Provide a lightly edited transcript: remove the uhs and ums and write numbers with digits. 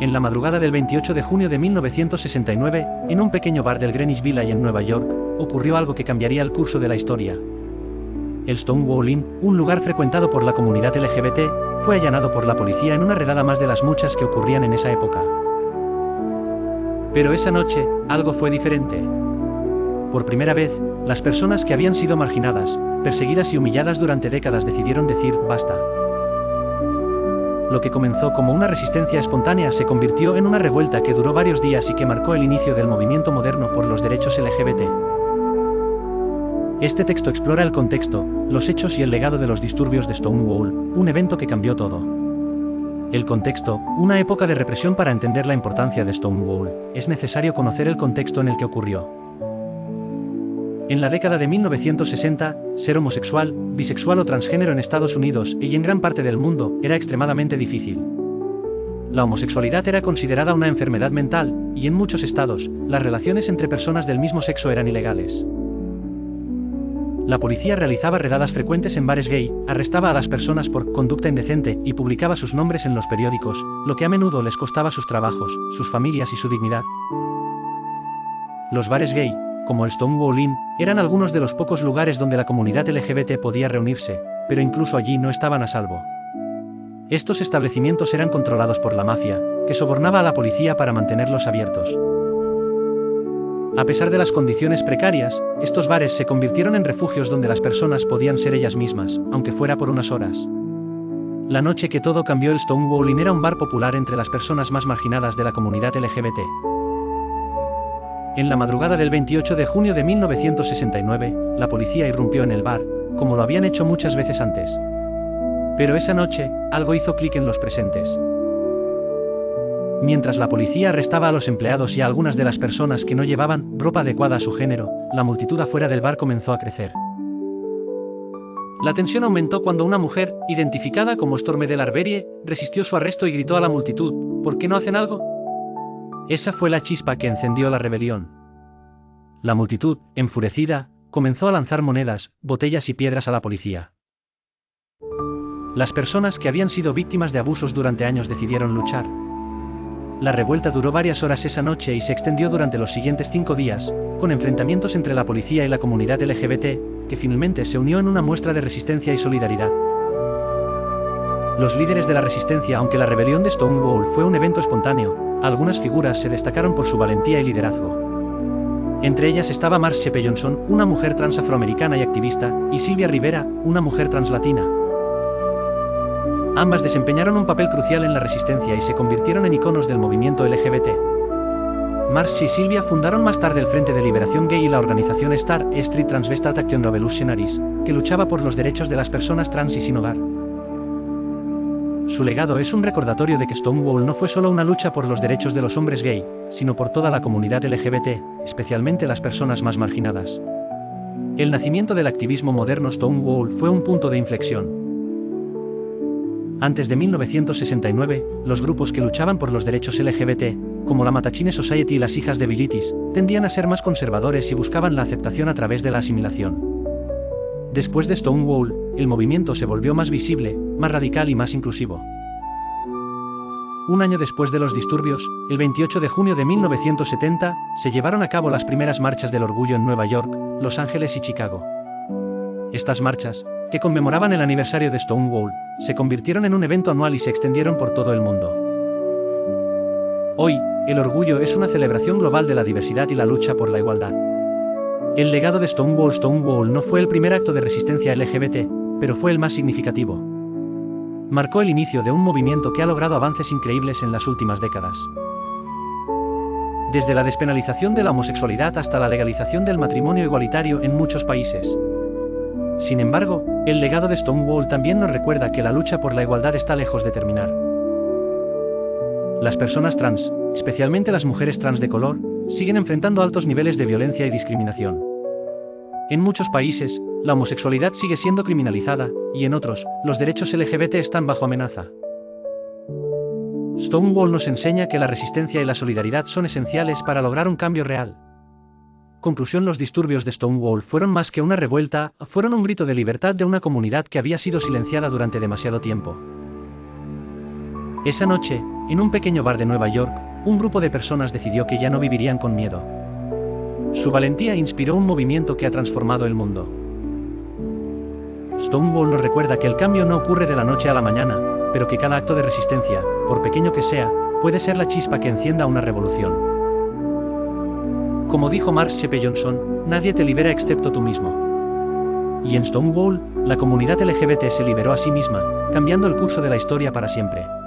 En la madrugada del 28 de junio de 1969, en un pequeño bar del Greenwich Village en Nueva York, ocurrió algo que cambiaría el curso de la historia. El Stonewall Inn, un lugar frecuentado por la comunidad LGBT, fue allanado por la policía en una redada más de las muchas que ocurrían en esa época. Pero esa noche, algo fue diferente. Por primera vez, las personas que habían sido marginadas, perseguidas y humilladas durante décadas decidieron decir basta. Lo que comenzó como una resistencia espontánea se convirtió en una revuelta que duró varios días y que marcó el inicio del movimiento moderno por los derechos LGBT. Este texto explora el contexto, los hechos y el legado de los disturbios de Stonewall, un evento que cambió todo. El contexto, una época de represión. Para entender la importancia de Stonewall, es necesario conocer el contexto en el que ocurrió. En la década de 1960, ser homosexual, bisexual o transgénero en Estados Unidos y en gran parte del mundo era extremadamente difícil. La homosexualidad era considerada una enfermedad mental, y en muchos estados, las relaciones entre personas del mismo sexo eran ilegales. La policía realizaba redadas frecuentes en bares gay, arrestaba a las personas por conducta indecente y publicaba sus nombres en los periódicos, lo que a menudo les costaba sus trabajos, sus familias y su dignidad. Los bares gay, como el Stonewall Inn, eran algunos de los pocos lugares donde la comunidad LGBT podía reunirse, pero incluso allí no estaban a salvo. Estos establecimientos eran controlados por la mafia, que sobornaba a la policía para mantenerlos abiertos. A pesar de las condiciones precarias, estos bares se convirtieron en refugios donde las personas podían ser ellas mismas, aunque fuera por unas horas. La noche que todo cambió, el Stonewall Inn era un bar popular entre las personas más marginadas de la comunidad LGBT. En la madrugada del 28 de junio de 1969, la policía irrumpió en el bar, como lo habían hecho muchas veces antes. Pero esa noche, algo hizo clic en los presentes. Mientras la policía arrestaba a los empleados y a algunas de las personas que no llevaban ropa adecuada a su género, la multitud afuera del bar comenzó a crecer. La tensión aumentó cuando una mujer, identificada como Stormy Arbery, resistió su arresto y gritó a la multitud: ¿por qué no hacen algo? Esa fue la chispa que encendió la rebelión. La multitud, enfurecida, comenzó a lanzar monedas, botellas y piedras a la policía. Las personas que habían sido víctimas de abusos durante años decidieron luchar. La revuelta duró varias horas esa noche y se extendió durante los siguientes 5 días, con enfrentamientos entre la policía y la comunidad LGBT, que finalmente se unió en una muestra de resistencia y solidaridad. Los líderes de la resistencia. Aunque la rebelión de Stonewall fue un evento espontáneo, algunas figuras se destacaron por su valentía y liderazgo. Entre ellas estaba Marsha P. Johnson, una mujer trans afroamericana y activista, y Sylvia Rivera, una mujer translatina. Ambas desempeñaron un papel crucial en la resistencia y se convirtieron en iconos del movimiento LGBT. Marsha y Sylvia fundaron más tarde el Frente de Liberación Gay y la organización Star Street Transvestite Action Revolutionaries, que luchaba por los derechos de las personas trans y sin hogar. Su legado es un recordatorio de que Stonewall no fue solo una lucha por los derechos de los hombres gay, sino por toda la comunidad LGBT, especialmente las personas más marginadas. El nacimiento del activismo moderno. Stonewall fue un punto de inflexión. Antes de 1969, los grupos que luchaban por los derechos LGBT, como la Mattachine Society y las Hijas de Bilitis, tendían a ser más conservadores y buscaban la aceptación a través de la asimilación. Después de Stonewall, el movimiento se volvió más visible, más radical y más inclusivo. Un año después de los disturbios, el 28 de junio de 1970, se llevaron a cabo las primeras marchas del orgullo en Nueva York, Los Ángeles y Chicago. Estas marchas, que conmemoraban el aniversario de Stonewall, se convirtieron en un evento anual y se extendieron por todo el mundo. Hoy, el orgullo es una celebración global de la diversidad y la lucha por la igualdad. El legado de Stonewall. Stonewall no fue el primer acto de resistencia LGBT, pero fue el más significativo. Marcó el inicio de un movimiento que ha logrado avances increíbles en las últimas décadas. Desde la despenalización de la homosexualidad hasta la legalización del matrimonio igualitario en muchos países. Sin embargo, el legado de Stonewall también nos recuerda que la lucha por la igualdad está lejos de terminar. Las personas trans, especialmente las mujeres trans de color, siguen enfrentando altos niveles de violencia y discriminación. En muchos países, la homosexualidad sigue siendo criminalizada, y en otros, los derechos LGBT están bajo amenaza. Stonewall nos enseña que la resistencia y la solidaridad son esenciales para lograr un cambio real. Conclusión: los disturbios de Stonewall fueron más que una revuelta, fueron un grito de libertad de una comunidad que había sido silenciada durante demasiado tiempo. Esa noche, en un pequeño bar de Nueva York, un grupo de personas decidió que ya no vivirían con miedo. Su valentía inspiró un movimiento que ha transformado el mundo. Stonewall nos recuerda que el cambio no ocurre de la noche a la mañana, pero que cada acto de resistencia, por pequeño que sea, puede ser la chispa que encienda una revolución. Como dijo Mark Shepe Johnson, nadie te libera excepto tú mismo. Y en Stonewall, la comunidad LGBT se liberó a sí misma, cambiando el curso de la historia para siempre.